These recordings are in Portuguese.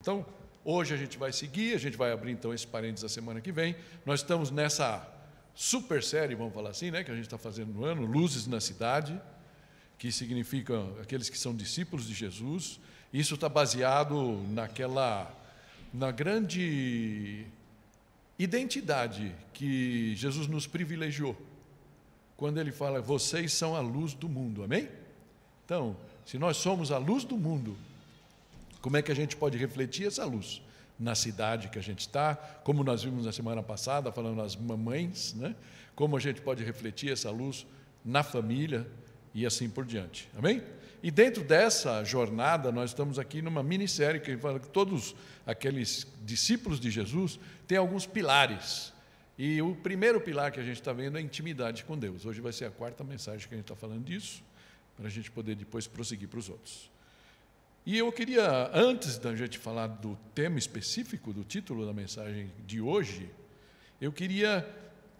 Então, hoje a gente vai seguir, a gente vai abrir então esse parênteses a semana que vem. Nós estamos nessa super série, vamos falar assim, né, que a gente está fazendo no ano, Luzes na Cidade, que significa aqueles que são discípulos de Jesus. Isso está baseado na grande identidade que Jesus nos privilegiou, quando Ele fala, vocês são a luz do mundo, amém? Então, se nós somos a luz do mundo, como é que a gente pode refletir essa luz na cidade que a gente está, como nós vimos na semana passada, falando das mamães, né? Como a gente pode refletir essa luz na família e assim por diante, amém? E dentro dessa jornada, nós estamos aqui numa minissérie que fala que todos aqueles discípulos de Jesus têm alguns pilares, e o primeiro pilar que a gente está vendo é a intimidade com Deus. Hoje vai ser a quarta mensagem que a gente está falando disso, para a gente poder depois prosseguir para os outros. E eu queria, antes da gente falar do tema específico, do título da mensagem de hoje, eu queria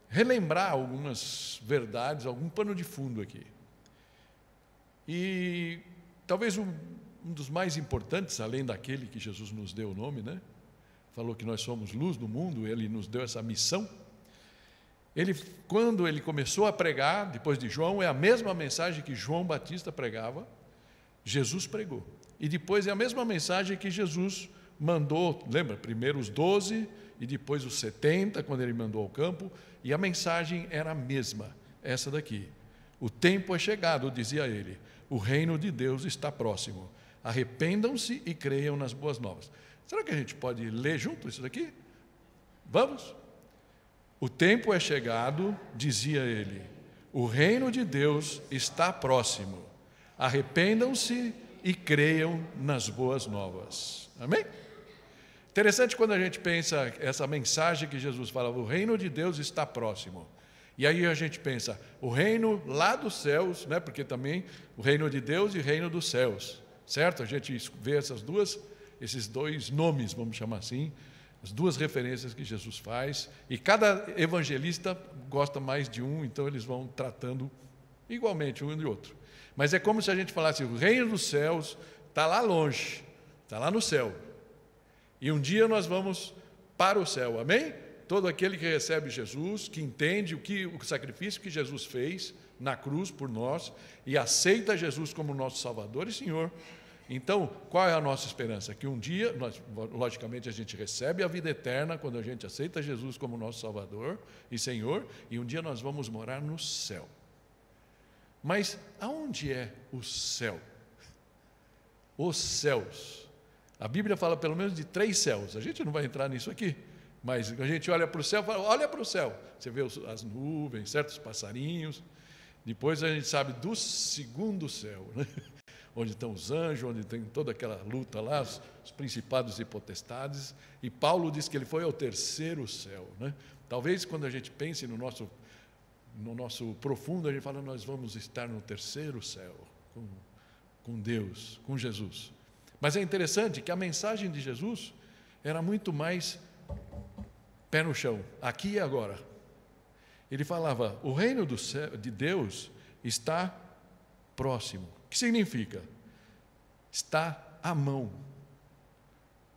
relembrar algumas verdades, algum pano de fundo aqui. E talvez um dos mais importantes, além daquele que Jesus nos deu o nome, né? Falou que nós somos luz do mundo, Ele nos deu essa missão. Quando Ele começou a pregar, depois de João, é a mesma mensagem que João Batista pregava, Jesus pregou. E depois é a mesma mensagem que Jesus mandou, lembra? Primeiro os 12 e depois os 70, quando Ele mandou ao campo, e a mensagem era a mesma, essa daqui. O tempo é chegado, dizia Ele, o reino de Deus está próximo. Arrependam-se e creiam nas boas novas. Será que a gente pode ler junto isso daqui? Vamos? O tempo é chegado, dizia Ele, o reino de Deus está próximo. Arrependam-se e creiam nas boas novas. Amém? Interessante quando a gente pensa essa mensagem que Jesus falava, o reino de Deus está próximo. E aí a gente pensa, o reino lá dos céus, né? Porque também o reino de Deus e o reino dos céus, certo? A gente vê esses dois nomes, vamos chamar assim, as duas referências que Jesus faz, e cada evangelista gosta mais de um, então eles vão tratando igualmente um e outro. Mas é como se a gente falasse, o reino dos céus está lá longe, está lá no céu. E um dia nós vamos para o céu, amém? Todo aquele que recebe Jesus, que entende o sacrifício que Jesus fez na cruz por nós, e aceita Jesus como nosso Salvador e Senhor. Então, qual é a nossa esperança? Que um dia, logicamente, a gente recebe a vida eterna quando a gente aceita Jesus como nosso Salvador e Senhor, e um dia nós vamos morar no céu. Mas aonde é o céu? Os céus. A Bíblia fala pelo menos de 3 céus. A gente não vai entrar nisso aqui, mas a gente olha para o céu e fala, olha para o céu. Você vê as nuvens, certos passarinhos. Depois a gente sabe do segundo céu, né? Onde estão os anjos, onde tem toda aquela luta lá, os principados e potestades. E Paulo diz que ele foi ao 3º céu, né? Talvez quando a gente pense no nosso profundo, a gente fala, nós vamos estar no 3º céu, com Deus, com Jesus. Mas é interessante que a mensagem de Jesus era muito mais pé no chão, aqui e agora. Ele falava, o reino do céu, de Deus está próximo. O que significa? Está à mão,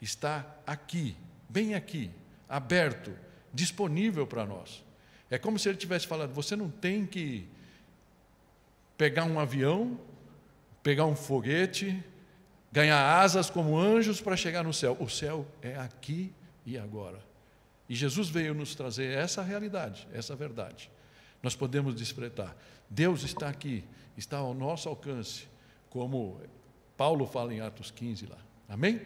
está aqui, bem aqui, aberto, disponível para nós. É como se ele tivesse falado, você não tem que pegar um avião, pegar um foguete, ganhar asas como anjos para chegar no céu. O céu é aqui e agora. E Jesus veio nos trazer essa realidade, essa verdade. Nós podemos desfrutar. Deus está aqui, está ao nosso alcance, como Paulo fala em Atos 15 lá. Amém?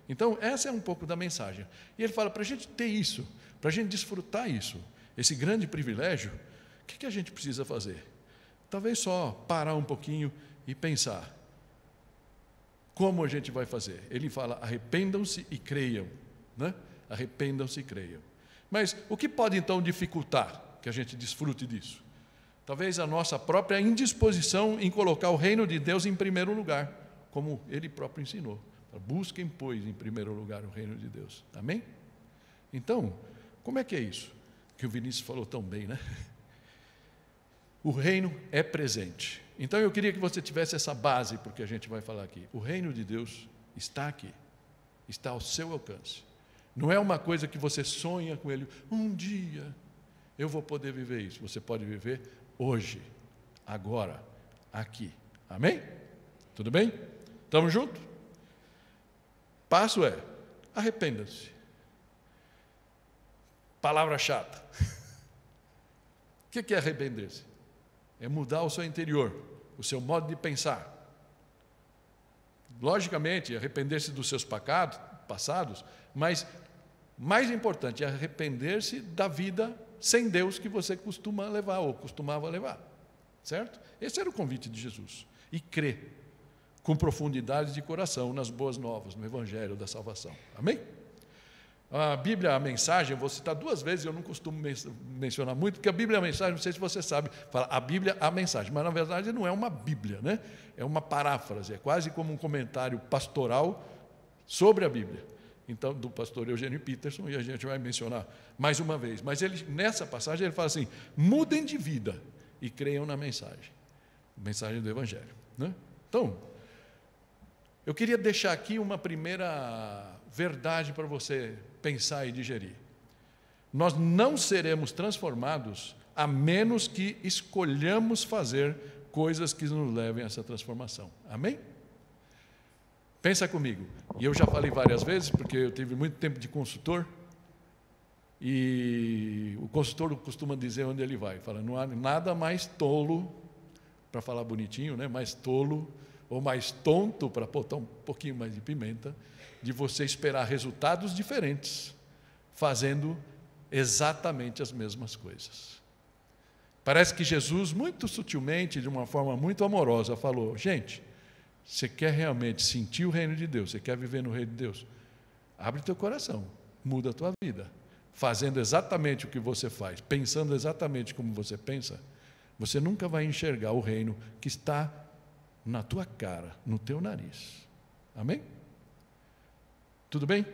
Então, essa é um pouco da mensagem. E ele fala, para a gente ter isso, para a gente desfrutar isso, esse grande privilégio, o que a gente precisa fazer? Talvez só parar um pouquinho e pensar. Como a gente vai fazer? Ele fala, arrependam-se e creiam, né? Arrependam-se e creiam. Mas o que pode então dificultar que a gente desfrute disso? Talvez a nossa própria indisposição em colocar o reino de Deus em primeiro lugar, como Ele próprio ensinou. Busquem, pois, em primeiro lugar o reino de Deus. Amém? Então, como é que é isso? Que o Vinícius falou tão bem, né? O reino é presente. Então eu queria que você tivesse essa base, porque a gente vai falar aqui. O reino de Deus está aqui. está ao seu alcance. Não é uma coisa que você sonha com ele, um dia eu vou poder viver isso. Você pode viver hoje, agora, aqui. Amém? Tudo bem? Estamos juntos? Passo é, arrependa-se. Palavra chata. O que é arrepender-se? É mudar o seu interior, o seu modo de pensar. Logicamente, arrepender-se dos seus pecados passados, mas mais importante é arrepender-se da vida sem Deus que você costuma levar ou costumava levar. Certo? Esse era o convite de Jesus. E crer com profundidade de coração nas boas novas, no Evangelho da salvação. Amém? A Bíblia, a mensagem, eu vou citar 2 vezes, eu não costumo mencionar muito, porque a Bíblia, a mensagem, não sei se você sabe, fala a Bíblia, a mensagem, mas na verdade não é uma Bíblia, né? É uma paráfrase, é quase como um comentário pastoral sobre a Bíblia. Então, do pastor Eugênio Peterson, e a gente vai mencionar mais uma vez. Mas ele, nessa passagem ele fala assim, mudem de vida e creiam na mensagem do Evangelho, né? Então, eu queria deixar aqui uma primeira verdade para você pensar e digerir. Nós não seremos transformados a menos que escolhamos fazer coisas que nos levem a essa transformação. Amém? Pensa comigo. E eu já falei várias vezes, porque eu tive muito tempo de consultor, e o consultor costuma dizer onde ele vai. Fala, não há nada mais tolo, para falar bonitinho, né? Mais tolo ou mais tonto, para botar um pouquinho mais de pimenta, de você esperar resultados diferentes, fazendo exatamente as mesmas coisas. Parece que Jesus, muito sutilmente, de uma forma muito amorosa, falou, gente, você quer realmente sentir o reino de Deus, você quer viver no reino de Deus, abre teu coração, muda a tua vida, fazendo exatamente o que você faz, pensando exatamente como você pensa, você nunca vai enxergar o reino que está na tua cara, no teu nariz. Amém? Tudo bem?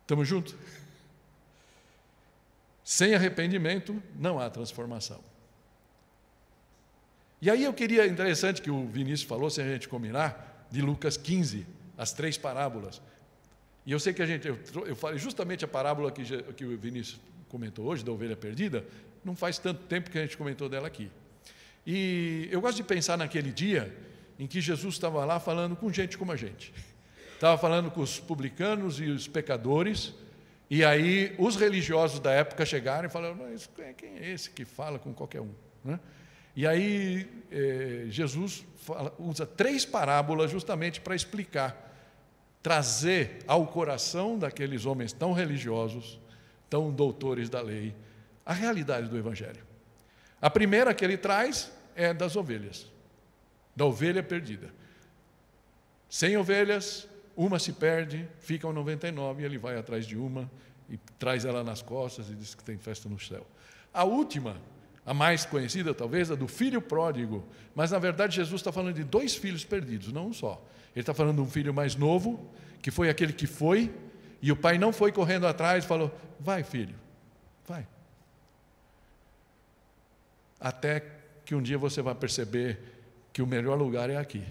Estamos juntos? Sem arrependimento não há transformação. E aí eu queria, interessante que o Vinícius falou, se a gente combinar, de Lucas 15, as 3 parábolas. E eu sei que eu falei justamente a parábola que o Vinícius comentou hoje, da ovelha perdida, não faz tanto tempo que a gente comentou dela aqui. E eu gosto de pensar naquele dia em que Jesus estava lá falando com gente como a gente. Estava falando com os publicanos e os pecadores, e aí os religiosos da época chegaram e falaram, mas quem é esse que fala com qualquer um? Né? E aí Jesus usa 3 parábolas justamente para explicar, trazer ao coração daqueles homens tão religiosos, tão doutores da lei, a realidade do Evangelho. A primeira que ele traz é das ovelhas, da ovelha perdida. 100 ovelhas, uma se perde, ficam 99, e ele vai atrás de uma e traz ela nas costas e diz que tem festa no céu. A última, a mais conhecida talvez, a do filho pródigo, mas na verdade Jesus está falando de 2 filhos perdidos, não um só. Ele está falando de um filho mais novo, que foi aquele que foi, e o pai não foi correndo atrás e falou, vai filho, vai. Até que um dia você vai perceber que o melhor lugar é aqui,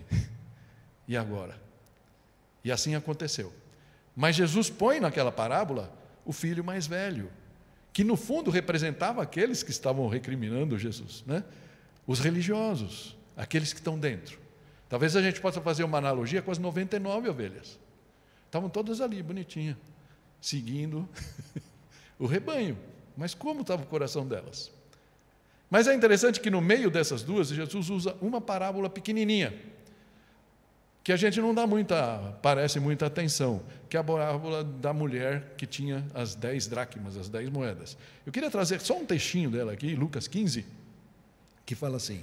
e agora. E assim aconteceu. Mas Jesus põe naquela parábola o filho mais velho, que no fundo representava aqueles que estavam recriminando Jesus, né? Os religiosos, aqueles que estão dentro. Talvez a gente possa fazer uma analogia com as 99 ovelhas. Estavam todas ali, bonitinhas, seguindo o rebanho. Mas como estava o coração delas? Mas é interessante que no meio dessas duas, Jesus usa uma parábola pequenininha, que a gente não dá parece muita atenção, que é a parábola da mulher que tinha as 10 dracmas, as 10 moedas. Eu queria trazer só um textinho dela aqui, Lucas 15, que fala assim,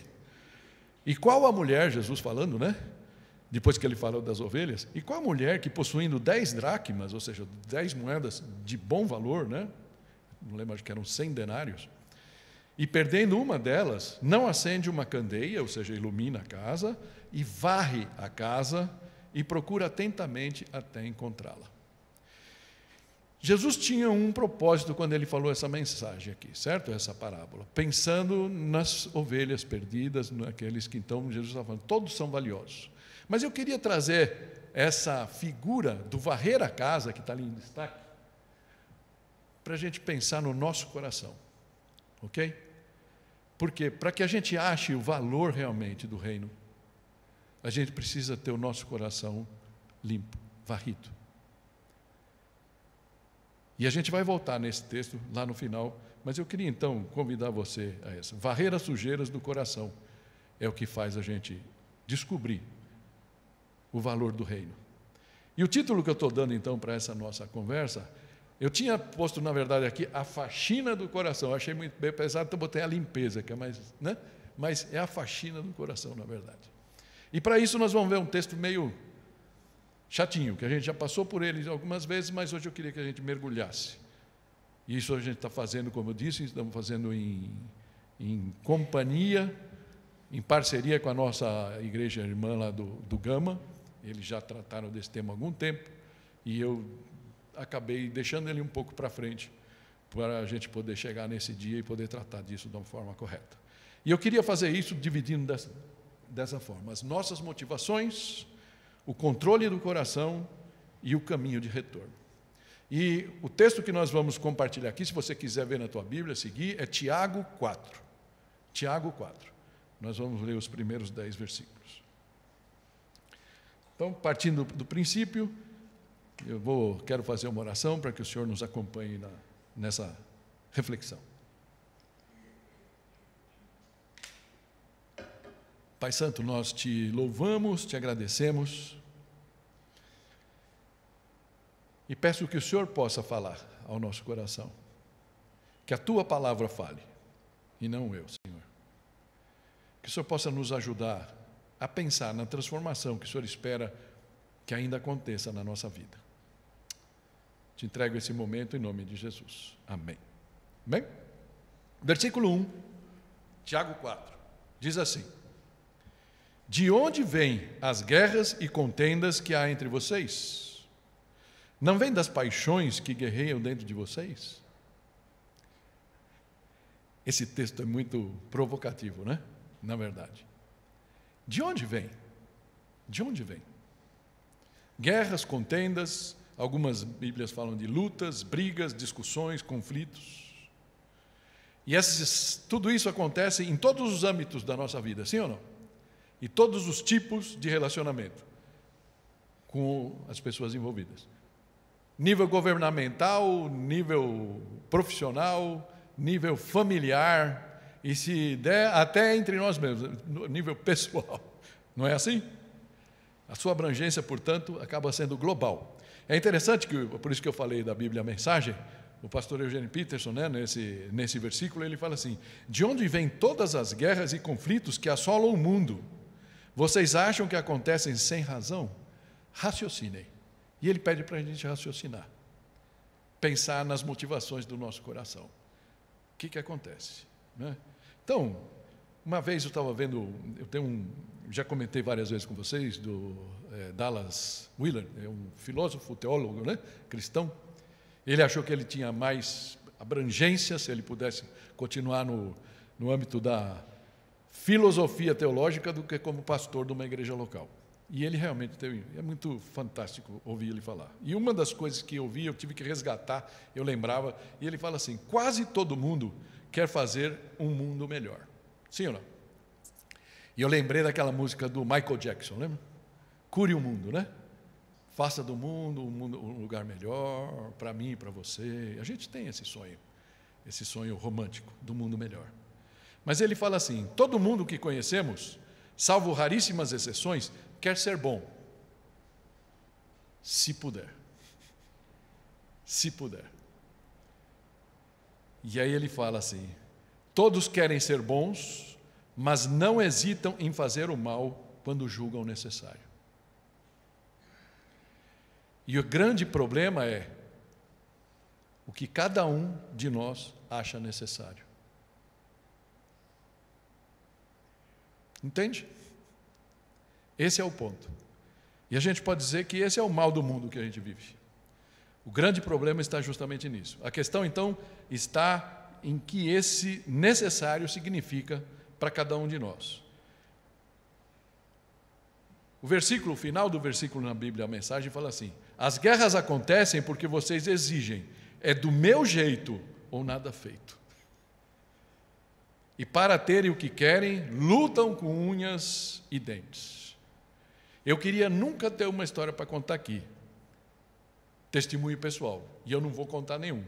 e qual a mulher, Jesus falando, né? Depois que ele falou das ovelhas, e qual a mulher que possuindo 10 dracmas, ou seja, 10 moedas de bom valor, né? Não lembro, acho que eram 100 denários, e perdendo uma delas, não acende uma candeia, ou seja, ilumina a casa, e varre a casa e procura atentamente até encontrá-la. Jesus tinha um propósito quando ele falou essa mensagem aqui, certo? Essa parábola, pensando nas ovelhas perdidas, naqueles que então Jesus estava falando, todos são valiosos. Mas eu queria trazer essa figura do varrer a casa, que está ali em destaque, para a gente pensar no nosso coração, ok? Porque para que a gente ache o valor realmente do reino, a gente precisa ter o nosso coração limpo, varrido. E a gente vai voltar nesse texto lá no final, mas eu queria então convidar você a essa. Varrer as sujeiras do coração é o que faz a gente descobrir o valor do reino. E o título que eu estou dando então para essa nossa conversa, eu tinha posto na verdade aqui a faxina do coração, eu achei muito bem pesado, então botei a limpeza, que é mais, né? Mas é a faxina do coração na verdade. E para isso nós vamos ver um texto meio chatinho, que a gente já passou por ele algumas vezes, mas hoje eu queria que a gente mergulhasse. E isso a gente está fazendo, como eu disse, estamos fazendo em companhia, em parceria com a nossa igreja irmã lá do Gama. Eles já trataram desse tema há algum tempo, e eu acabei deixando ele um pouco para frente, para a gente poder chegar nesse dia e poder tratar disso de uma forma correta. E eu queria fazer isso dividindo dessa forma: as nossas motivações, o controle do coração e o caminho de retorno. E o texto que nós vamos compartilhar aqui, se você quiser ver na tua Bíblia, seguir, é Tiago 4. Tiago 4. Nós vamos ler os primeiros 10 versículos. Então, partindo do princípio, quero fazer uma oração para que o Senhor nos acompanhe nessa reflexão. Pai Santo, nós te louvamos, te agradecemos e peço que o Senhor possa falar ao nosso coração, que a Tua palavra fale e não eu, Senhor. Que o Senhor possa nos ajudar a pensar na transformação que o Senhor espera que ainda aconteça na nossa vida. Te entrego esse momento em nome de Jesus. Amém. Amém? Versículo 1, Tiago 4, diz assim: de onde vêm as guerras e contendas que há entre vocês? Não vêm das paixões que guerreiam dentro de vocês? Esse texto é muito provocativo, né? Na verdade. De onde vem? De onde vem? Guerras, contendas, algumas Bíblias falam de lutas, brigas, discussões, conflitos. E tudo isso acontece em todos os âmbitos da nossa vida, sim ou não? E todos os tipos de relacionamento com as pessoas envolvidas. Nível governamental, nível profissional, nível familiar, e se der, até entre nós mesmos, no nível pessoal. Não é assim? A sua abrangência, portanto, acaba sendo global. É interessante que, por isso que eu falei da Bíblia a Mensagem, o pastor Eugênio Peterson, né, nesse versículo, ele fala assim: de onde vêm todas as guerras e conflitos que assolam o mundo? Vocês acham que acontecem sem razão? Raciocinem. E ele pede para a gente raciocinar, pensar nas motivações do nosso coração. O que acontece? Né? Então, uma vez eu estava vendo, já comentei várias vezes com vocês, do Dallas Willard, é um filósofo, teólogo, né, cristão. Ele achou que ele tinha mais abrangência, se ele pudesse continuar no âmbito da filosofia teológica, do que como pastor de uma igreja local. E ele realmente é muito fantástico ouvir ele falar. E uma das coisas que eu vi, eu tive que resgatar, eu lembrava, e ele fala assim: quase todo mundo quer fazer um mundo melhor. Sim ou não? E eu lembrei daquela música do Michael Jackson, lembra? Cure o mundo, né? Faça do mundo um lugar melhor, para mim e para você. A gente tem esse sonho romântico do mundo melhor. Mas ele fala assim: todo mundo que conhecemos, salvo raríssimas exceções, quer ser bom, se puder. Se puder. E aí ele fala assim: todos querem ser bons, mas não hesitam em fazer o mal quando julgam necessário. E o grande problema é o que cada um de nós acha necessário. Entende? Esse é o ponto. E a gente pode dizer que esse é o mal do mundo que a gente vive. O grande problema está justamente nisso. A questão, então, está em que esse necessário significa para cada um de nós. O versículo, o final do versículo na Bíblia, a mensagem fala assim: as guerras acontecem porque vocês exigem, é do meu jeito ou nada feito. E para terem o que querem, lutam com unhas e dentes. Eu queria nunca ter uma história para contar aqui, testemunho pessoal, e eu não vou contar nenhum.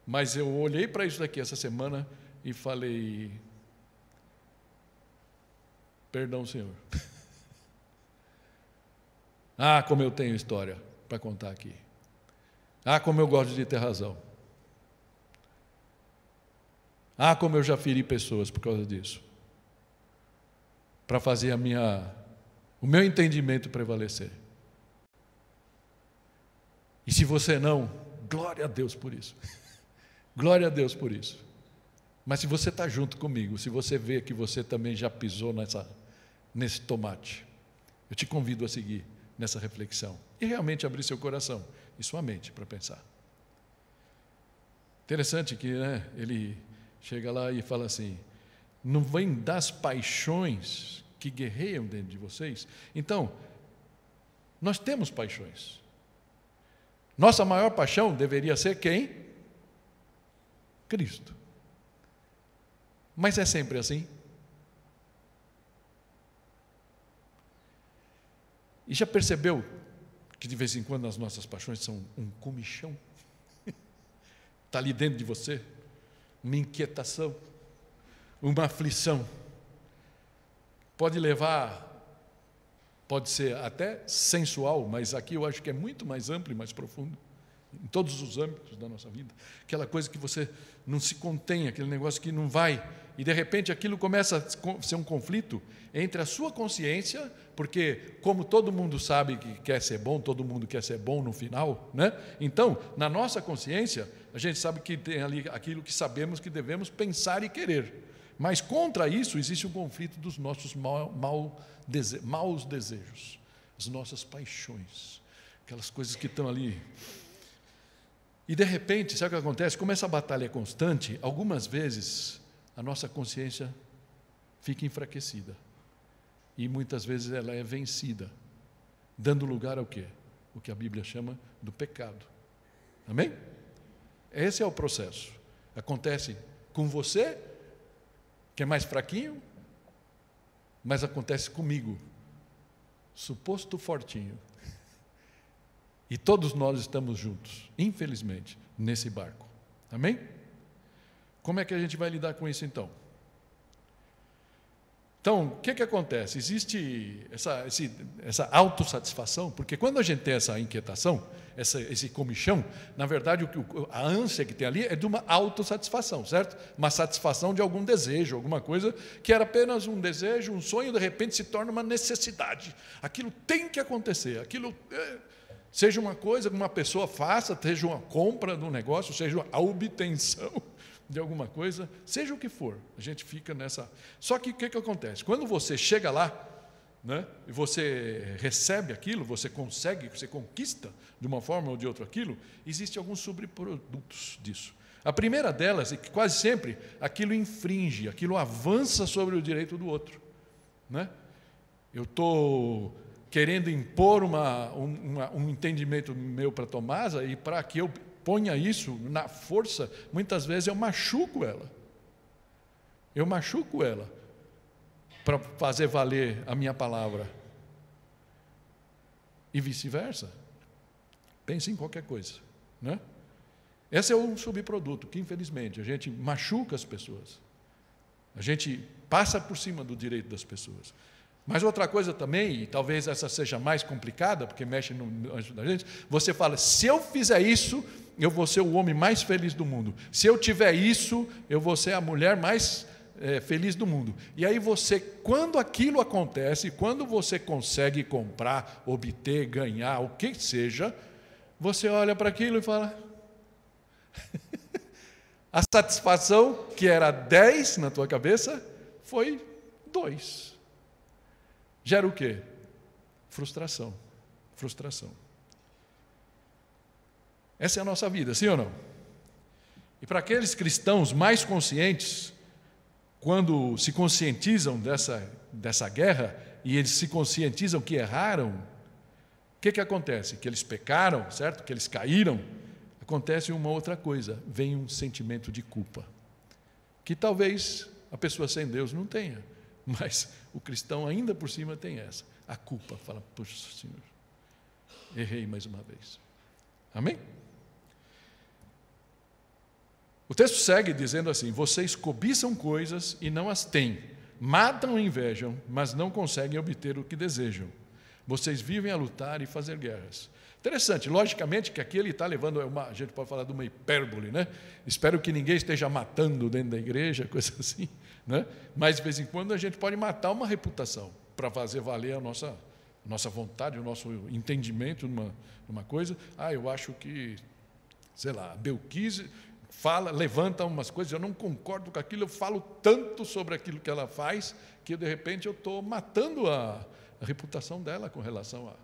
Mas eu olhei para isso daqui essa semana e falei: perdão, Senhor. Ah, como eu tenho história para contar aqui. Ah, como eu gosto de ter razão. Ah, como eu já feri pessoas por causa disso. Para fazer o meu entendimento prevalecer. E se você não, glória a Deus por isso. Glória a Deus por isso. Mas se você está junto comigo, se você vê que você também já pisou nesse tomate, eu te convido a seguir nessa reflexão e realmente abrir seu coração e sua mente para pensar. Interessante que ele chega lá e fala assim: não vem das paixões que guerreiam dentro de vocês? Então, nós temos paixões. Nossa maior paixão deveria ser quem? Cristo. Mas é sempre assim? E já percebeu que de vez em quando as nossas paixões são um comichão? Está ali dentro de você uma inquietação, uma aflição. Pode ser até sensual, mas aqui eu acho que é muito mais amplo e mais profundo, em todos os âmbitos da nossa vida. Aquela coisa que você não se contém, aquele negócio que não vai, e de repente aquilo começa a ser um conflito entre a sua consciência, porque como todo mundo sabe que quer ser bom, todo mundo quer ser bom no final, né? Então, na nossa consciência, a gente sabe que tem ali aquilo que sabemos que devemos pensar e querer, mas contra isso existe um conflito dos nossos maus desejos, as nossas paixões, aquelas coisas que estão ali. E de repente, sabe o que acontece? Como essa batalha é constante, algumas vezes a nossa consciência fica enfraquecida. E muitas vezes ela é vencida, dando lugar ao quê? O que a Bíblia chama do pecado. Amém? Esse é o processo. Acontece com você, que é mais fraquinho, mas acontece comigo, suposto fortinho. E todos nós estamos juntos, infelizmente, nesse barco. Amém? Como é que a gente vai lidar com isso então? Então, o que acontece? Existe essa autossatisfação, porque quando a gente tem essa inquietação, esse comichão, na verdade a ânsia que tem ali é de uma autossatisfação, certo? Uma satisfação de algum desejo, alguma coisa que era apenas um desejo, um sonho, de repente se torna uma necessidade. Aquilo tem que acontecer, aquilo... Seja uma coisa que uma pessoa faça, seja uma compra de um negócio, seja a obtenção de alguma coisa, seja o que for, a gente fica nessa... Só que o que acontece? Quando você chega lá, né, e você recebe aquilo, você consegue, você conquista de uma forma ou de outra aquilo, existem alguns subprodutos disso. A primeira delas é que quase sempre aquilo infringe, aquilo avança sobre o direito do outro. Né? Eu estou... querendo impor um entendimento meu para Tomasa, e para que eu ponha isso na força, muitas vezes eu machuco ela. Eu machuco ela para fazer valer a minha palavra. E vice-versa. Pense em qualquer coisa. Né? Esse é um subproduto que, infelizmente, a gente machuca as pessoas. A gente passa por cima do direito das pessoas. Mas outra coisa também, e talvez essa seja mais complicada, porque mexe no anjo da gente, você fala: se eu fizer isso, eu vou ser o homem mais feliz do mundo. Se eu tiver isso, eu vou ser a mulher mais feliz do mundo. E aí você, quando aquilo acontece, quando você consegue comprar, obter, ganhar, o que seja, você olha para aquilo e fala... a satisfação que era 10 na tua cabeça, foi 2. Gera o quê? Frustração. Frustração. Essa é a nossa vida, sim ou não? E para aqueles cristãos mais conscientes, quando se conscientizam dessa guerra, e eles se conscientizam que erraram, o que acontece? Que eles pecaram, certo? Que eles caíram. Acontece uma outra coisa, vem um sentimento de culpa, que talvez a pessoa sem Deus não tenha, mas o cristão ainda por cima tem essa, a culpa, fala, puxa Senhor, errei mais uma vez. Amém? O texto segue dizendo assim: vocês cobiçam coisas e não as têm, matam e invejam, mas não conseguem obter o que desejam. Vocês vivem a lutar e fazer guerras. Interessante, logicamente que aqui ele está levando, a gente pode falar de uma hipérbole, né? Espero que ninguém esteja matando dentro da igreja, coisa assim, né? Mas de vez em quando a gente pode matar uma reputação para fazer valer a nossa vontade, o nosso entendimento numa coisa. Eu acho que, sei lá, Belquise levanta umas coisas, eu não concordo com aquilo, eu falo tanto sobre aquilo que ela faz, que de repente eu estou matando a reputação dela com relação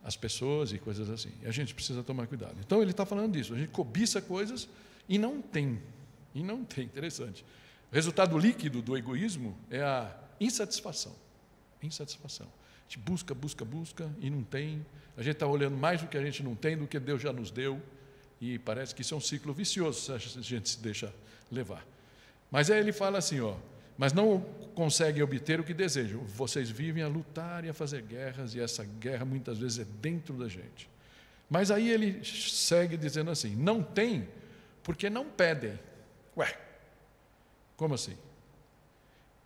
às pessoas e coisas assim. E a gente precisa tomar cuidado. Então ele está falando disso, a gente cobiça coisas e não tem. Interessante. O resultado líquido do egoísmo é a insatisfação. Insatisfação. A gente busca e não tem. A gente está olhando mais do que a gente não tem, do que Deus já nos deu. E parece que isso é um ciclo vicioso se a gente se deixa levar. Mas aí ele fala assim, mas não conseguem obter o que desejam. Vocês vivem a lutar e a fazer guerras, e essa guerra muitas vezes é dentro da gente. Mas aí ele segue dizendo assim, não tem porque não pedem. Como assim?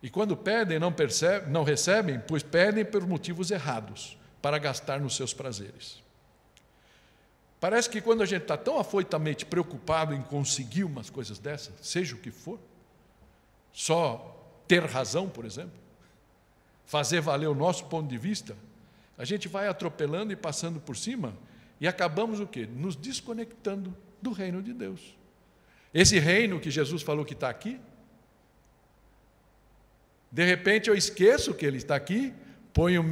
E quando pedem, não recebem, pois pedem por motivos errados, para gastar nos seus prazeres. Parece que quando a gente está tão afoitamente preocupado em conseguir umas coisas dessas, seja o que for, só ter razão, por exemplo, fazer valer o nosso ponto de vista, a gente vai atropelando e passando por cima e acabamos o quê? Nos desconectando do reino de Deus. Esse reino que Jesus falou que está aqui, de repente eu esqueço que ele está aqui, ponho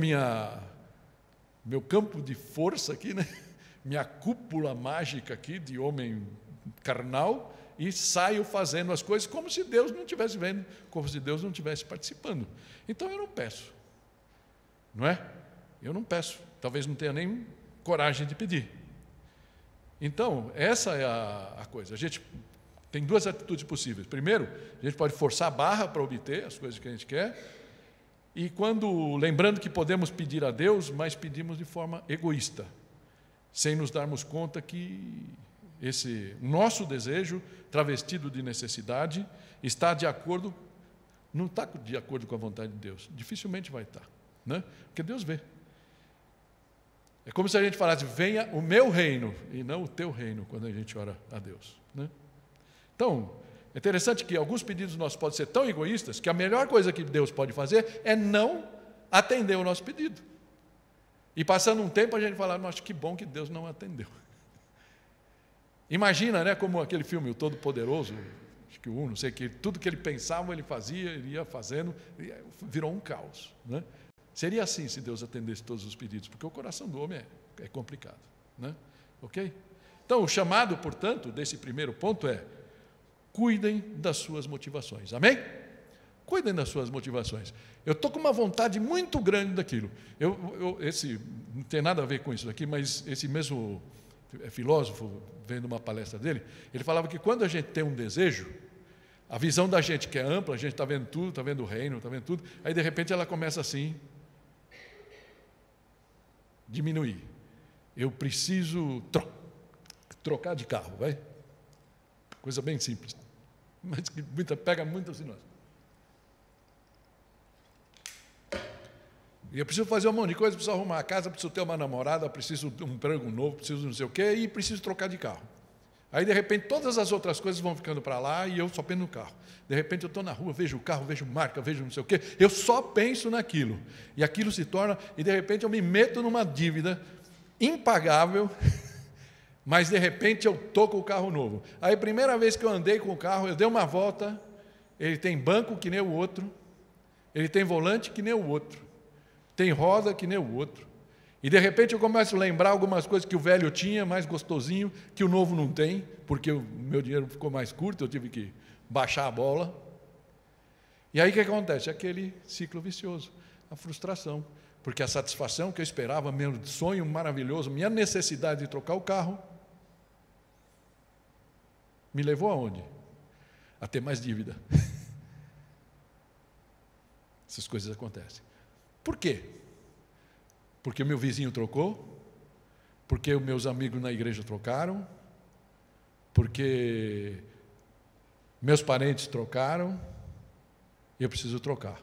meu campo de força aqui, né? Minha cúpula mágica aqui de homem carnal e saio fazendo as coisas como se Deus não estivesse vendo, como se Deus não estivesse participando. Então eu não peço, não é? Eu não peço, talvez não tenha nem coragem de pedir. Então, essa é a coisa. A gente tem duas atitudes possíveis. Primeiro, a gente pode forçar a barra para obter as coisas que a gente quer, e lembrando que podemos pedir a Deus, mas pedimos de forma egoísta, sem nos darmos conta que esse nosso desejo, travestido de necessidade, não está de acordo com a vontade de Deus. Dificilmente vai estar, né? Porque Deus vê. É como se a gente falasse, venha o meu reino, e não o teu reino, quando a gente ora a Deus, né? Então, é interessante que alguns pedidos nossos podem ser tão egoístas, que a melhor coisa que Deus pode fazer é não atender o nosso pedido. E passando um tempo a gente fala, nossa, que bom que Deus não atendeu. Imagina, né, como aquele filme, O Todo-Poderoso, acho que não sei, que tudo que ele pensava, ele fazia, ele ia fazendo, virou um caos, né? Seria assim se Deus atendesse todos os pedidos, porque o coração do homem é complicado, né? Ok? Então, o chamado, portanto, desse primeiro ponto é, cuidem das suas motivações, amém? Cuidem das suas motivações. Eu estou com uma vontade muito grande daquilo. Não tem nada a ver com isso aqui, mas esse mesmo filósofo, vendo uma palestra dele, ele falava que quando a gente tem um desejo, a visão da gente que é ampla, a gente está vendo tudo, está vendo o reino, está vendo tudo, aí de repente ela começa assim, diminuir. Eu preciso trocar de carro, vai? Coisa bem simples, mas que pega muito assim nós. E eu preciso fazer um monte de coisa, preciso arrumar a casa, preciso ter uma namorada, preciso de um emprego novo, preciso não sei o quê, e preciso trocar de carro. Aí, de repente, todas as outras coisas vão ficando para lá e eu só penso no carro. De repente, eu estou na rua, vejo o carro, vejo marca, vejo não sei o quê, eu só penso naquilo. E aquilo se torna, e de repente eu me meto numa dívida impagável, mas de repente eu estou com o carro novo. Aí, a primeira vez que eu andei com o carro, eu dei uma volta, ele tem banco que nem o outro, ele tem volante que nem o outro, tem roda que nem o outro. E de repente eu começo a lembrar algumas coisas que o velho tinha, mais gostosinho, que o novo não tem, porque o meu dinheiro ficou mais curto, eu tive que baixar a bola. E aí o que acontece? Aquele ciclo vicioso. a frustração, porque a satisfação que eu esperava, meu sonho maravilhoso, minha necessidade de trocar o carro, me levou aonde? A ter mais dívida. Essas coisas acontecem. Por quê? Porque o meu vizinho trocou, porque os meus amigos na igreja trocaram, porque meus parentes trocaram, e eu preciso trocar.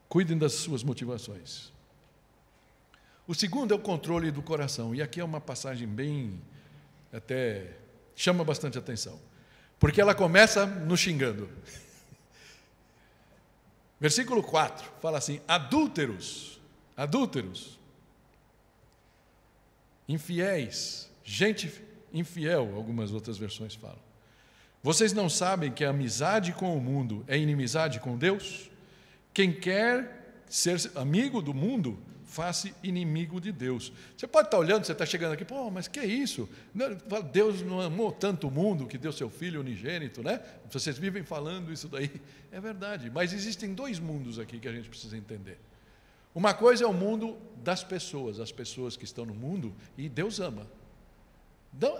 Cuidem das suas motivações. O segundo é o controle do coração, e aqui é uma passagem bem, até chama bastante atenção, porque ela começa nos xingando. Versículo 4 fala assim: adúlteros, infiéis, gente infiel, algumas outras versões falam. Vocês não sabem que a amizade com o mundo é inimizade com Deus? Quem quer ser amigo do mundo, faça inimigo de Deus. Você pode estar olhando, você está chegando aqui, pô, mas que é isso? Deus não amou tanto o mundo que deu seu Filho unigênito, né? Vocês vivem falando isso daí. É verdade, mas existem dois mundos aqui que a gente precisa entender. Uma coisa é o mundo das pessoas, as pessoas que estão no mundo, e Deus ama.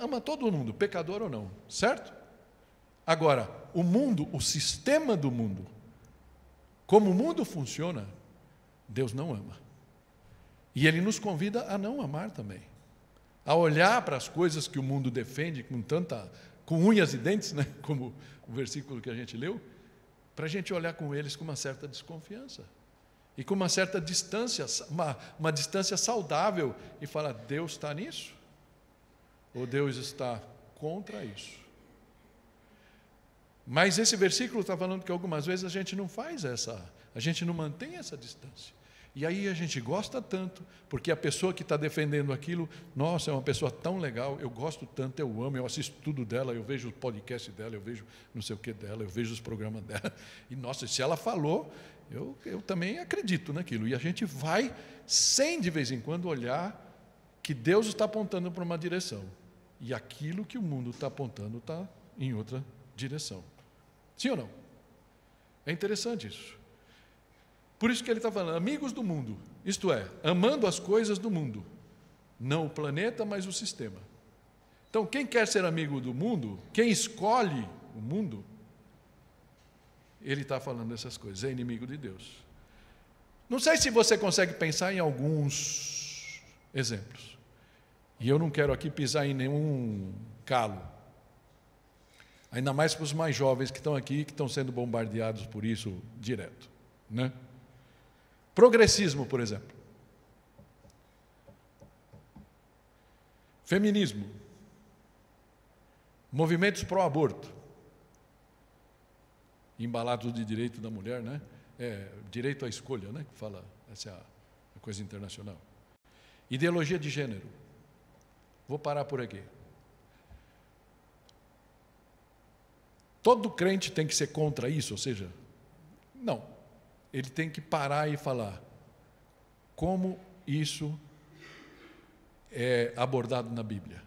Ama todo mundo, pecador ou não, certo? Agora, o mundo, o sistema do mundo, como o mundo funciona, Deus não ama. E Ele nos convida a não amar também. A olhar para as coisas que o mundo defende com unhas e dentes, né? Como o versículo que a gente leu, para a gente olhar com eles com uma certa desconfiança. E com uma certa distância, uma distância saudável, e falar: Deus está nisso? Ou Deus está contra isso? Mas esse versículo está falando que algumas vezes a gente não a gente não mantém essa distância. E aí a gente gosta tanto, porque a pessoa que está defendendo aquilo, nossa, é uma pessoa tão legal, eu gosto tanto, eu amo, eu assisto tudo dela, eu vejo o podcast dela, eu vejo não sei o que dela, eu vejo os programas dela, e nossa, se ela falou, eu também acredito naquilo. E a gente vai, sem de vez em quando olhar que Deus está apontando para uma direção, e aquilo que o mundo está apontando está em outra direção. Sim ou não? É interessante isso. Por isso que ele está falando, amigos do mundo, isto é, amando as coisas do mundo, não o planeta, mas o sistema. Então, quem quer ser amigo do mundo, quem escolhe o mundo, ele está falando dessas coisas, é inimigo de Deus. Não sei se você consegue pensar em alguns exemplos, e eu não quero aqui pisar em nenhum calo, ainda mais para os mais jovens que estão aqui, que estão sendo bombardeados por isso direto, né? Progressismo, por exemplo. Feminismo. Movimentos pró-aborto. Embalados de direito da mulher, né? Direito à escolha, né? Que fala, essa é a coisa internacional. Ideologia de gênero. Vou parar por aqui. Todo crente tem que ser contra isso, ou seja, não. Ele tem que parar e falar como isso é abordado na Bíblia.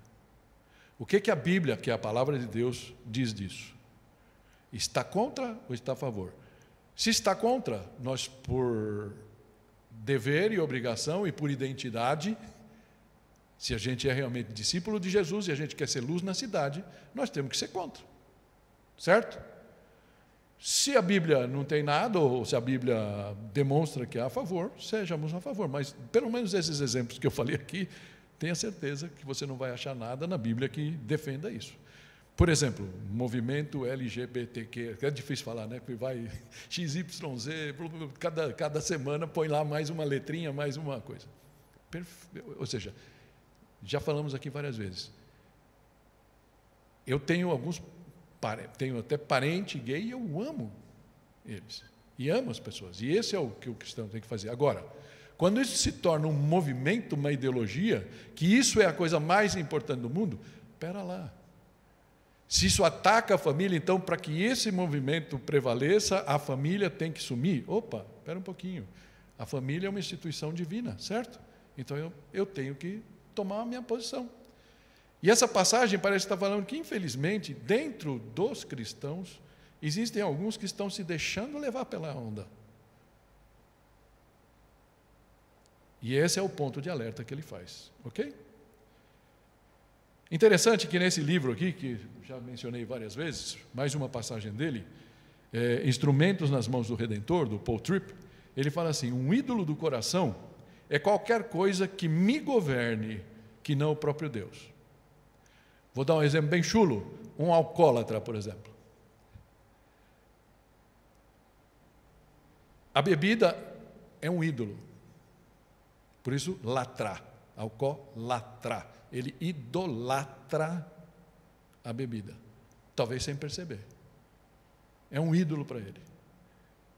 O que a Bíblia, que é a palavra de Deus, diz disso? Está contra ou está a favor? Se está contra, nós, por dever e obrigação e por identidade, se a gente é realmente discípulo de Jesus e a gente quer ser luz na cidade, nós temos que ser contra. Certo? Se a Bíblia não tem nada, ou se a Bíblia demonstra que é a favor, sejamos a favor. Mas, pelo menos esses exemplos que eu falei aqui, tenha certeza que você não vai achar nada na Bíblia que defenda isso. Por exemplo, movimento LGBTQ, é difícil falar, né? Que vai XYZ, cada semana põe lá mais uma letrinha, mais uma coisa. Ou seja, já falamos aqui várias vezes. Eu tenho até parente gay e eu amo eles. E amo as pessoas. E esse é o que o cristão tem que fazer. Agora, quando isso se torna um movimento, uma ideologia, que isso é a coisa mais importante do mundo, espera lá. Se isso ataca a família, então, para que esse movimento prevaleça, a família tem que sumir. Opa, espera um pouquinho. A família é uma instituição divina, certo? Então, eu tenho que tomar a minha posição. E essa passagem parece estar falando que, infelizmente, dentro dos cristãos, existem alguns que estão se deixando levar pela onda. E esse é o ponto de alerta que ele faz, ok? Interessante que nesse livro aqui, que já mencionei várias vezes, mais uma passagem dele, Instrumentos nas Mãos do Redentor, do Paul Tripp, ele fala assim: um ídolo do coração é qualquer coisa que me governe, que não o próprio Deus. Vou dar um exemplo bem chulo, um alcoólatra, por exemplo. A bebida é um ídolo, por isso latrar, alcoólatra. Ele idolatra a bebida, talvez sem perceber. É um ídolo para ele.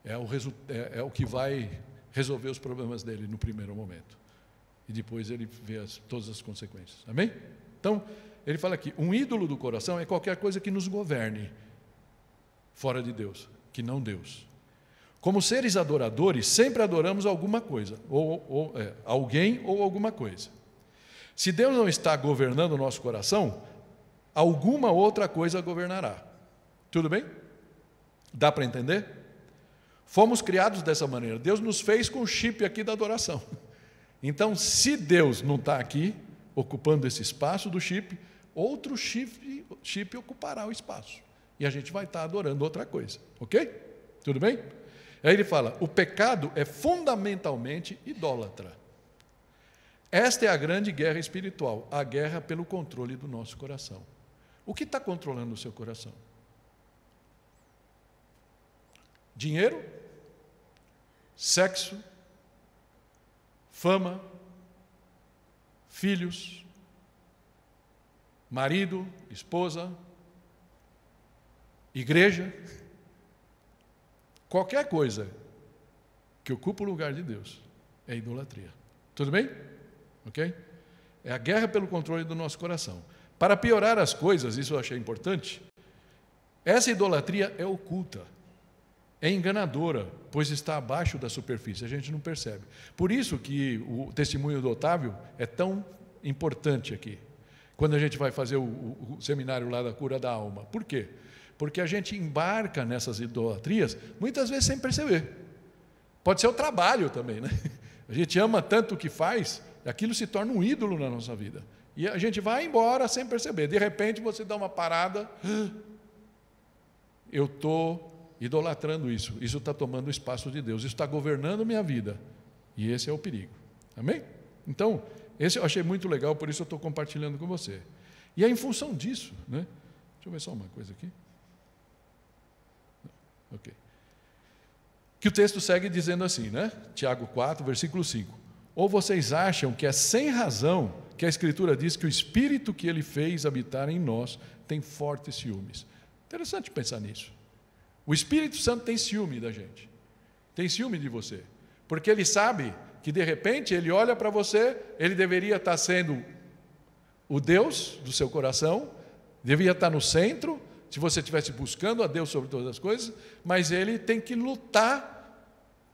É o que vai resolver os problemas dele no primeiro momento. E depois ele vê todas as consequências. Amém? Então, ele fala aqui, um ídolo do coração é qualquer coisa que nos governe fora de Deus, que não Deus. Como seres adoradores, sempre adoramos alguma coisa, alguém ou alguma coisa. Se Deus não está governando o nosso coração, alguma outra coisa governará. Tudo bem? Dá para entender? Fomos criados dessa maneira. Deus nos fez com o chip aqui da adoração. Então, se Deus não está aqui, ocupando esse espaço do chip, outro chip ocupará o espaço. E a gente vai estar adorando outra coisa. Ok? Tudo bem? Aí ele fala, o pecado é fundamentalmente idólatra. Esta é a grande guerra espiritual, a guerra pelo controle do nosso coração. O que está controlando o seu coração? Dinheiro? Sexo? Fama? Filhos? Marido? Esposa? Igreja? Qualquer coisa que ocupa o lugar de Deus é idolatria. Tudo bem? Ok? É a guerra pelo controle do nosso coração. Para piorar as coisas, isso eu achei importante, essa idolatria é oculta, é enganadora, pois está abaixo da superfície, a gente não percebe. Por isso que o testemunho do Otávio é tão importante aqui, quando a gente vai fazer o seminário lá da cura da alma. Por quê? Porque a gente embarca nessas idolatrias, muitas vezes sem perceber. Pode ser o trabalho também, né? A gente ama tanto o que faz, aquilo se torna um ídolo na nossa vida. E a gente vai embora sem perceber. De repente você dá uma parada, eu estou idolatrando isso. Isso está tomando o espaço de Deus. Isso está governando minha vida. E esse é o perigo. Amém? Então, esse eu achei muito legal, por isso eu estou compartilhando com você. E é em função disso, né? Deixa eu ver só uma coisa aqui. Ok. Que o texto segue dizendo assim, né? Tiago 4, versículo 5. Ou vocês acham que é sem razão que a Escritura diz que o Espírito que Ele fez habitar em nós tem fortes ciúmes? Interessante pensar nisso. O Espírito Santo tem ciúme da gente. Tem ciúme de você. Porque Ele sabe que, de repente, Ele olha para você, Ele deveria estar sendo o Deus do seu coração, deveria estar no centro, se você estivesse buscando a Deus sobre todas as coisas, mas Ele tem que lutar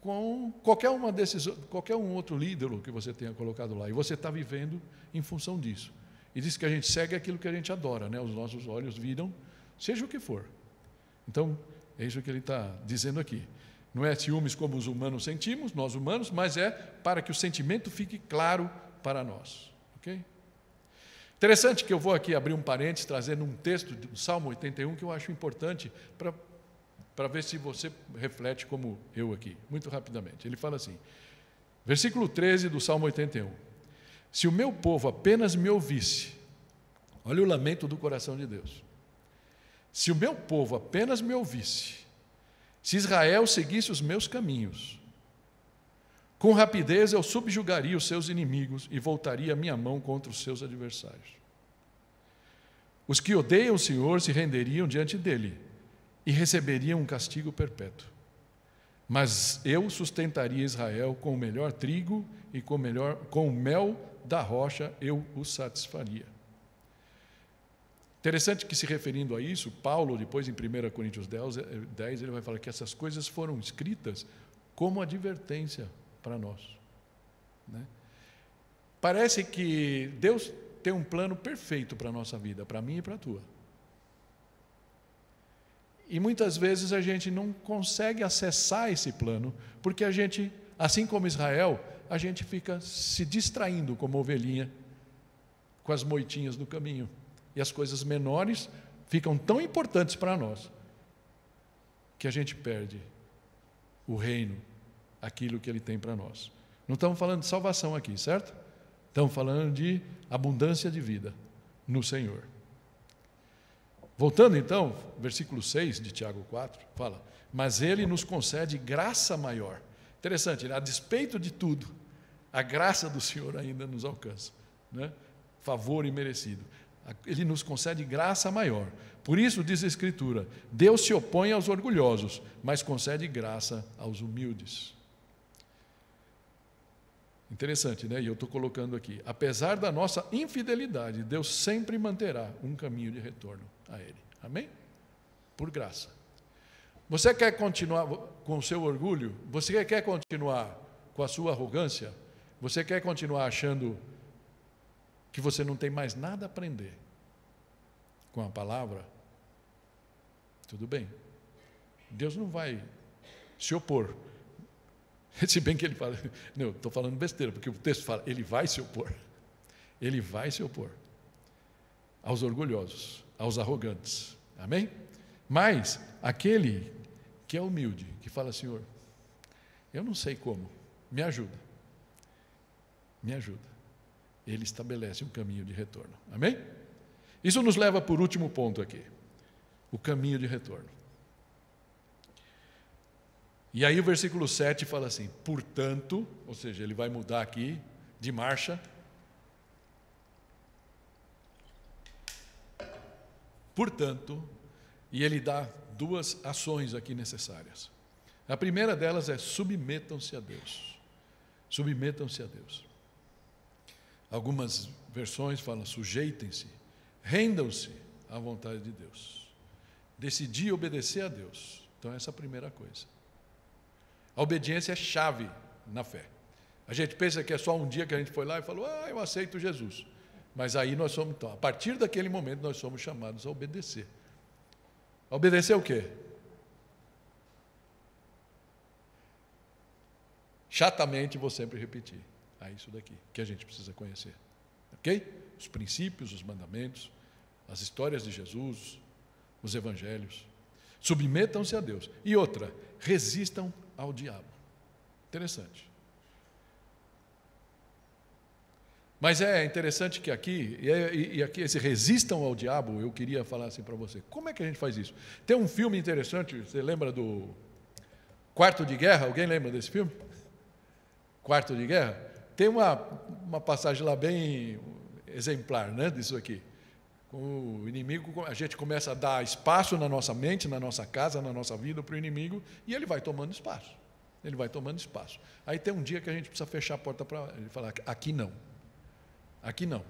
com qualquer um outro líder que você tenha colocado lá. E você está vivendo em função disso. E diz que a gente segue aquilo que a gente adora, né? Os nossos olhos viram, seja o que for. Então, é isso que ele está dizendo aqui. Não é ciúmes como os humanos sentimos, nós humanos, mas é para que o sentimento fique claro para nós. Ok? Interessante que eu vou aqui abrir um parênteses, trazendo um texto do Salmo 81 que eu acho importante para ver se você reflete como eu aqui, muito rapidamente. Ele fala assim, versículo 13 do Salmo 81. Se o meu povo apenas me ouvisse, olha o lamento do coração de Deus. Se o meu povo apenas me ouvisse, se Israel seguisse os meus caminhos, com rapidez eu subjugaria os seus inimigos e voltaria a minha mão contra os seus adversários. Os que odeiam o Senhor se renderiam diante dele e receberiam um castigo perpétuo. Mas eu sustentaria Israel com o melhor trigo e com o mel da rocha eu o satisfaria. Interessante que, se referindo a isso, Paulo, depois em 1 Coríntios 10, ele vai falar que essas coisas foram escritas como advertência para nós. Né? Parece que Deus tem um plano perfeito para a nossa vida, para mim e para a tua. E muitas vezes a gente não consegue acessar esse plano, porque a gente, assim como Israel, a gente fica se distraindo como ovelhinha com as moitinhas do caminho. E as coisas menores ficam tão importantes para nós, que a gente perde o reino, aquilo que Ele tem para nós. Não estamos falando de salvação aqui, certo? Estamos falando de abundância de vida no Senhor. Voltando então, versículo 6 de Tiago 4, fala: mas Ele nos concede graça maior. Interessante, a despeito de tudo, a graça do Senhor ainda nos alcança, né? Favor imerecido. Ele nos concede graça maior. Por isso diz a Escritura: Deus se opõe aos orgulhosos, mas concede graça aos humildes. Interessante, né? E eu estou colocando aqui: apesar da nossa infidelidade, Deus sempre manterá um caminho de retorno a Ele. Amém? Por graça. Você quer continuar com o seu orgulho? Você quer continuar com a sua arrogância? Você quer continuar achando que você não tem mais nada a aprender com a palavra? Tudo bem. Deus não vai se opor. Se bem que Ele fala, não, estou falando besteira, porque o texto fala, Ele vai se opor. Ele vai se opor aos orgulhosos, aos arrogantes. Amém? Mas aquele que é humilde, que fala: Senhor, eu não sei como, me ajuda. Me ajuda. Ele estabelece um caminho de retorno. Amém? Isso nos leva por último ponto aqui: o caminho de retorno. E aí o versículo 7 fala assim: portanto, ou seja, ele vai mudar aqui de marcha. Portanto, e ele dá duas ações aqui necessárias. A primeira delas é: submetam-se a Deus. Submetam-se a Deus. Algumas versões falam: sujeitem-se, rendam-se à vontade de Deus. Decidir obedecer a Deus. Então essa é a primeira coisa. A obediência é chave na fé. A gente pensa que é só um dia que a gente foi lá e falou: eu aceito Jesus. Mas aí nós somos, então, a partir daquele momento nós somos chamados a obedecer. A obedecer o quê? Chatamente vou sempre repetir: isso daqui que a gente precisa conhecer. Ok? Os princípios, os mandamentos, as histórias de Jesus, os evangelhos. Submetam-se a Deus. E outra: resistam ao diabo. Interessante. Mas é interessante que aqui, e aqui esse resistam ao diabo, eu queria falar assim para você: como é que a gente faz isso? Tem um filme interessante, você lembra do Quarto de Guerra? Alguém lembra desse filme? Quarto de Guerra? Tem uma passagem lá bem exemplar, né, disso aqui. O inimigo, a gente começa a dar espaço na nossa mente, na nossa casa, na nossa vida para o inimigo, e ele vai tomando espaço. Ele vai tomando espaço. Aí tem um dia que a gente precisa fechar a porta para ele falar: aqui não. Aqui não.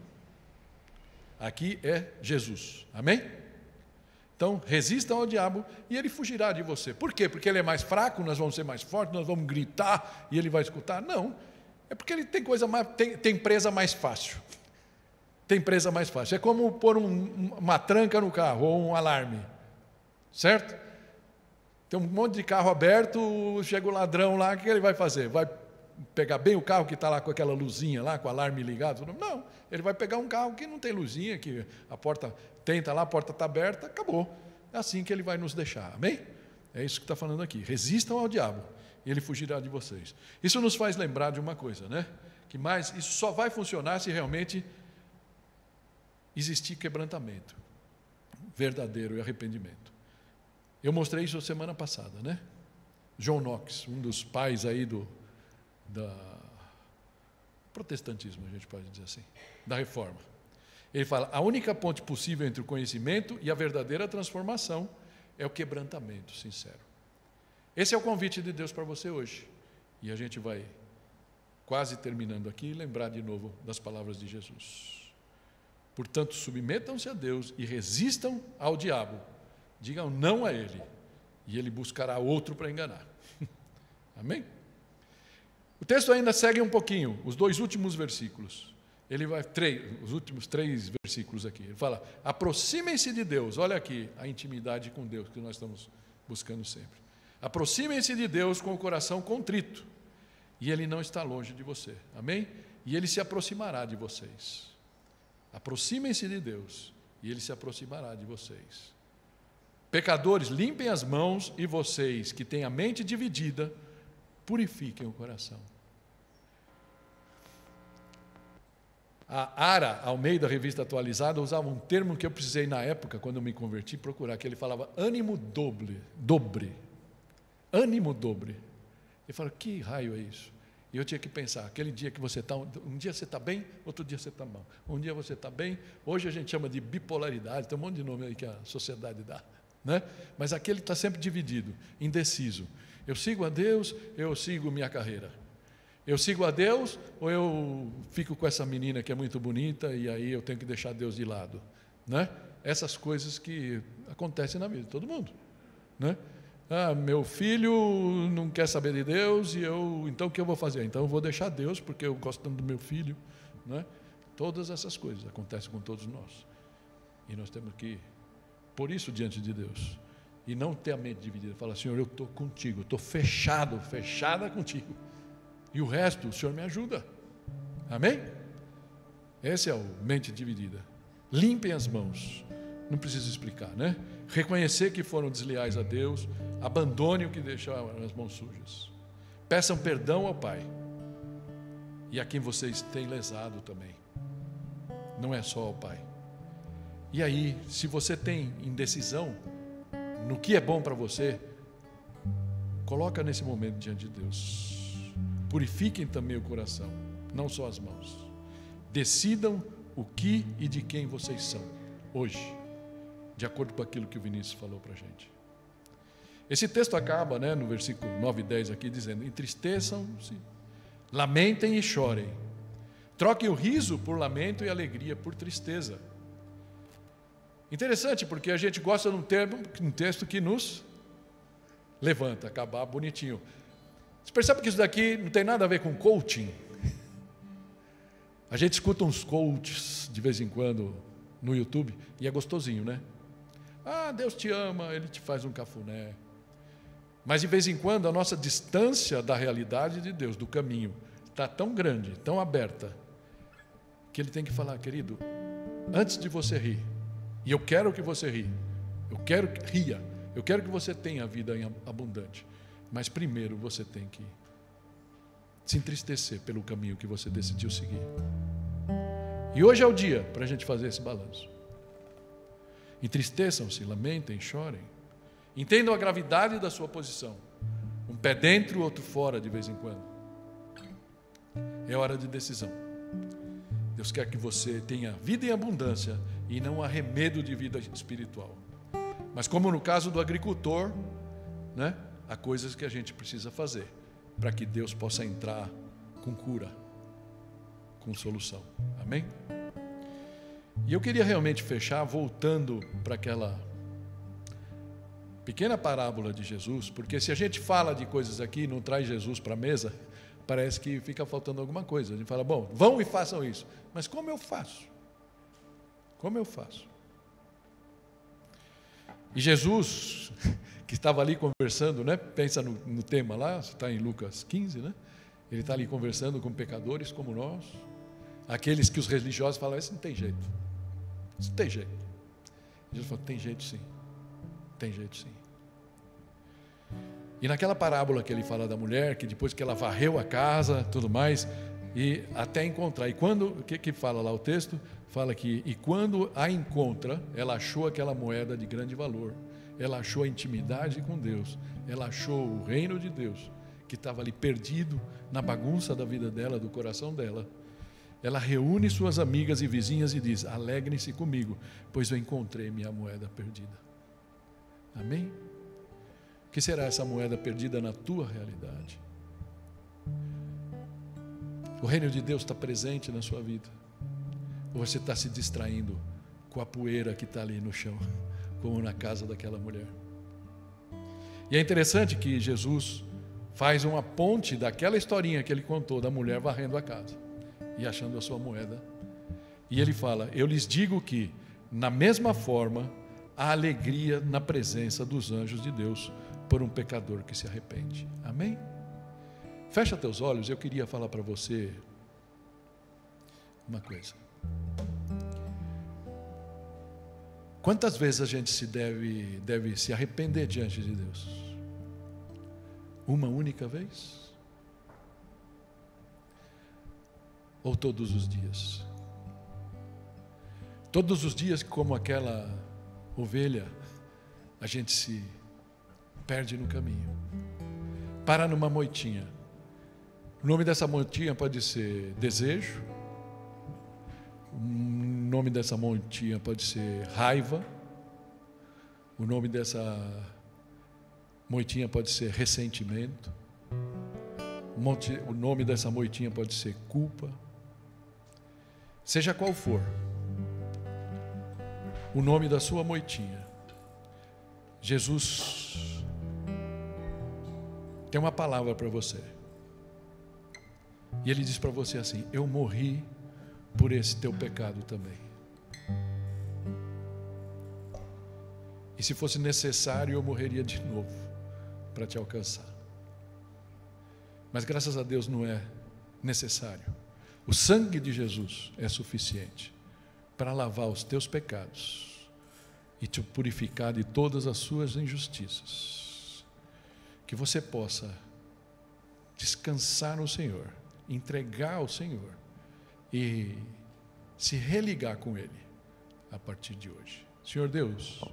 Aqui é Jesus. Amém? Então, resistam ao diabo e ele fugirá de você. Por quê? Porque ele é mais fraco, nós vamos ser mais fortes, nós vamos gritar e ele vai escutar? Não. É porque ele tem tem presa mais fácil. Tem presa mais fácil. É como pôr uma tranca no carro ou um alarme. Certo? Tem um monte de carro aberto, chega o ladrão lá, o que ele vai fazer? Vai pegar bem o carro que está lá com aquela luzinha lá, com o alarme ligado? Não, ele vai pegar um carro que não tem luzinha, que a porta tenta lá, a porta está aberta, acabou. É assim que ele vai nos deixar, amém? É isso que está falando aqui: resistam ao diabo e ele fugirá de vocês. Isso nos faz lembrar de uma coisa, né? Que mais, isso só vai funcionar se realmente existir quebrantamento verdadeiro e arrependimento. Eu mostrei isso semana passada, né? John Knox, um dos pais aí do protestantismo, a gente pode dizer assim, da reforma. Ele fala: a única ponte possível entre o conhecimento e a verdadeira transformação é o quebrantamento sincero. Esse é o convite de Deus para você hoje. E a gente vai, quase terminando aqui, lembrar de novo das palavras de Jesus. Portanto, submetam-se a Deus e resistam ao diabo. Digam não a ele, e ele buscará outro para enganar. Amém? O texto ainda segue um pouquinho, os dois últimos versículos. ele vai, os últimos 3 versículos aqui, ele fala, aproximem-se de Deus, olha aqui a intimidade com Deus que nós estamos buscando sempre. Aproximem-se de Deus com o coração contrito, e Ele não está longe de você, amém? E Ele se aproximará de vocês. Aproximem-se de Deus, e Ele se aproximará de vocês. Pecadores, limpem as mãos, e vocês que têm a mente dividida, purifiquem o coração. A Ara Almeida, Revista Atualizada, usava um termo que eu precisei na época, quando eu me converti, procurar, que ele falava ânimo dobre. Ânimo dobre. Eu falo, que raio é isso? E eu tinha que pensar, aquele dia que você está, um dia você está bem, outro dia você está mal. Um dia você está bem, hoje a gente chama de bipolaridade, tem um monte de nome aí que a sociedade dá, né? Mas aquele está sempre dividido, indeciso. Eu sigo a Deus, eu sigo minha carreira. Eu sigo a Deus ou eu fico com essa menina que é muito bonita e aí eu tenho que deixar Deus de lado, né? Essas coisas que acontecem na vida de todo mundo, né? Meu filho não quer saber de Deus e então o que eu vou fazer? Então eu vou deixar Deus porque eu gosto tanto do meu filho, né? Todas essas coisas acontecem com todos nós e nós temos que pôr isso diante de Deus e não ter a mente dividida. Falar, Senhor, eu estou contigo, estou fechada contigo. E o resto, o Senhor me ajuda. Amém? Esse é o mente dividida. Limpem as mãos. Não preciso explicar, né? Reconhecer que foram desleais a Deus. Abandone o que deixaram as mãos sujas. Peçam perdão ao Pai. E a quem vocês têm lesado também. Não é só ao Pai. E aí, se você tem indecisão no que é bom para você, coloca nesse momento diante de Deus. Purifiquem também o coração, não só as mãos. Decidam o que e de quem vocês são, hoje, de acordo com aquilo que o Vinícius falou para a gente. Esse texto acaba, né, no versículo 9 e 10 aqui, dizendo, entristeçam-se, lamentem e chorem. Troquem o riso por lamento e a alegria por tristeza. Interessante, porque a gente gosta de um texto que nos levanta, acabar bonitinho. Você percebe que isso daqui não tem nada a ver com coaching? A gente escuta uns coaches de vez em quando no YouTube e é gostosinho, né? Deus te ama, Ele te faz um cafuné. Mas de vez em quando a nossa distância da realidade de Deus, do caminho, está tão grande, tão aberta, que Ele tem que falar, querido, antes de você rir, e eu quero que você ria, eu quero que ria, eu quero que você tenha a vida abundante. Mas primeiro você tem que se entristecer pelo caminho que você decidiu seguir. E hoje é o dia para a gente fazer esse balanço. Entristeçam-se, lamentem, chorem. Entendam a gravidade da sua posição. Um pé dentro, outro fora de vez em quando. É hora de decisão. Deus quer que você tenha vida em abundância e não arremedo de vida espiritual. Mas como no caso do agricultor, né? Há coisas que a gente precisa fazer para que Deus possa entrar com cura, com solução. Amém? E eu queria realmente fechar voltando para aquela pequena parábola de Jesus, porque se a gente fala de coisas aqui e não traz Jesus para a mesa, parece que fica faltando alguma coisa. A gente fala, bom, vão e façam isso. Mas como eu faço? Como eu faço? E Jesus, que estava ali conversando, né? Pensa no tema lá, está em Lucas 15, né? Ele está ali conversando com pecadores como nós, aqueles que os religiosos falam, isso não tem jeito, isso não tem jeito. Jesus falou, tem jeito sim, tem jeito sim. E naquela parábola que ele fala da mulher, que depois que ela varreu a casa, tudo mais, e até encontrar, e quando, o que fala lá o texto? Fala que, e quando a encontra, ela achou aquela moeda de grande valor, ela achou a intimidade com Deus, ela achou o reino de Deus, que estava ali perdido na bagunça da vida dela, do coração dela. Ela reúne suas amigas e vizinhas e diz, alegrem-se comigo, pois eu encontrei minha moeda perdida. Amém? O que será essa moeda perdida na tua realidade? O reino de Deus está presente na sua vida? Ou você está se distraindo com a poeira que está ali no chão, como na casa daquela mulher? E é interessante que Jesus faz uma ponte daquela historinha que ele contou da mulher varrendo a casa e achando a sua moeda E ele fala: eu lhes digo que, na mesma forma, há alegria na presença dos anjos de Deus por um pecador que se arrepende. Amém? Fecha teus olhos, eu queria falar para você uma coisa. Quantas vezes a gente deve se arrepender diante de Deus? Uma única vez? Ou todos os dias? Todos os dias, como aquela ovelha, a gente se perde no caminho, para numa moitinha. O nome dessa moitinha pode ser desejo, o nome dessa moitinha pode ser raiva, o nome dessa moitinha pode ser ressentimento, o nome dessa moitinha pode ser culpa. Seja qual for o nome da sua moitinha, Jesus tem uma palavra para você. E Ele diz para você assim: eu morri por esse teu pecado também. E se fosse necessário, eu morreria de novo para te alcançar. Mas graças a Deus não é necessário. O sangue de Jesus é suficiente para lavar os teus pecados e te purificar de todas as suas injustiças. Que você possa descansar no Senhor, entregar ao Senhor e se religar com Ele a partir de hoje. Senhor Deus,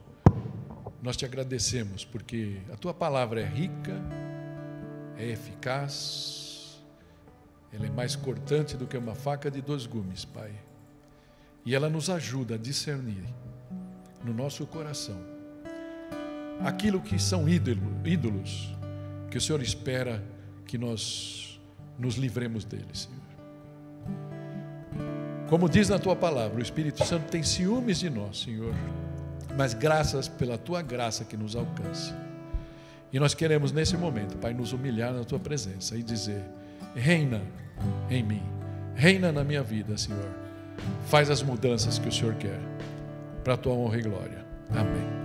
nós te agradecemos porque a Tua palavra é rica, é eficaz, ela é mais cortante do que uma faca de 2 gumes, Pai. E ela nos ajuda a discernir no nosso coração aquilo que são ídolos, que o Senhor espera que nós nos livremos deles, Senhor. Como diz na Tua palavra, o Espírito Santo tem ciúmes de nós, Senhor, mas graças pela Tua graça que nos alcança. E nós queremos nesse momento, Pai, nos humilhar na Tua presença e dizer: reina em mim, reina na minha vida, Senhor. Faz as mudanças que o Senhor quer, para a Tua honra e glória. Amém.